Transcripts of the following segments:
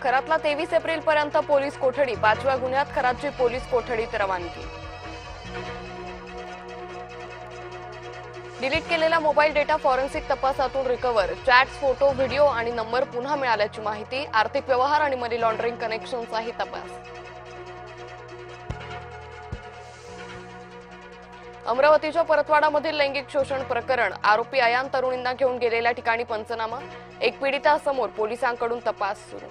खरातला 23 April पर्यंत police कोठडी, 5व्या गुन्ह्यात खरातची पोलीस कोठडीत रवानगी. डिलीट केलेला मोबाईल डेटा फॉरेन्सिक तपासातून रिकव्हर, चॅट्स, फोटो, व्हिडिओ आणि नंबर पुन्हा मिळाल्याची माहिती. आर्थिक व्यवहार आणि मनी लॉन्ड्रिंग कनेक्शनचाही तपास. अमरावतीच्या परतवाडामधील लैंगिक शोषण प्रकरण, आरोपी अयान तरुणींना घेऊन गेलेल्या ठिकाणी पंचनामा, एक पीडितासमोर पोलिसांकडून तपास सुरू.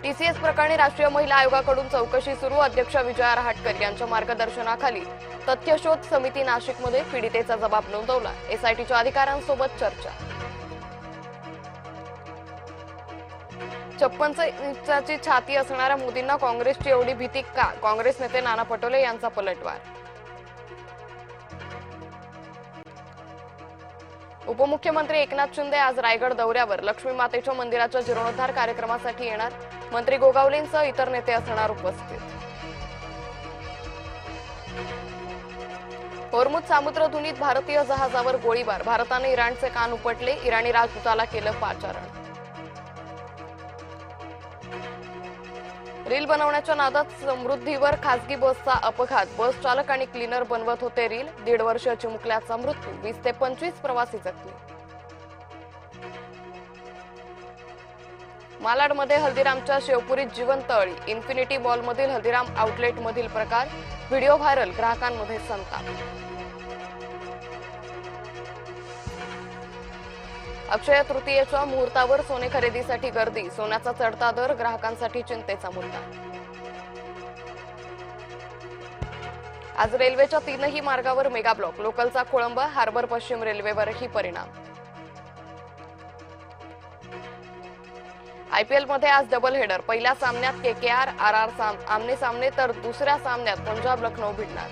टीसीएस प्रकरणी राष्ट्रीय महिला आयोगाकडून चौकशी सुरू. अध्यक्ष विजया रहाटकर यांच्या मार्गदर्शनाखाली तथ्यशोध समिती नाशिकमध्ये पीडितेचा जबाब नोंदवला. एसआयटीच्या अधिकाऱ्यांसोबत चर्चा. 56 इंचाची छाती असणाऱ्या मोदींना काँग्रेसची एवढी भीती का? काँग्रेस नेते नाना पटोले यांचा पलटवार. उपमुख्यमंत्री एकनाथ शिंदे आज रायगड दौऱ्यावर. लक्ष्मी मातेच्या मंदिराच्या जीर्णोद्धार कार्यक्रमासाठी येणार. मंत्री गोगावलेंसह इतर नेते असणार उपस्थित. होर्मुझ सामुद्रधुनीत भारतीय जहाजावर गोळीबार, भारताने इराणचे कान उपटले. इराणी राजदूताला केलं पाचारण. रील बनवण्याच्या नादात समृद्धीवर खासगी बसचा अपघात, बस चालक आणि क्लीनर बनवत होते रील. 1.5 वर्षीय चिमुकल्याचा मृत्यू, 20 ते 25 प्रवासी जखमी. मालाडमध्ये हल्दीरामच्या शेवपुरीत जिवंत अळी, इन्फिनिटी मॉलमधील हल्दीराम आउटलेटमधील प्रकार, व्हिडिओ व्हायरल, ग्राहकांमध्ये संताप. अक्षय तृतीयेच्या मुहूर्तावर सोने खरेदीसाठी गर्दी, सोन्याचा चढता दर ग्राहकांसाठी चिंतेचा मुद्दा. आज रेल्वेच्या 3ही मार्गावर मेगा ब्लॉक, लोकलचा खोळंबा, हार्बर पश्चिम रेल्वेवरही परिणाम. आयपीएलमध्ये आज डबल हेडर, पहिल्या सामन्यात केकेआर आरआर आमने सामने तर दुसऱ्या सामन्यात पंजाब लखनौ भिडणार.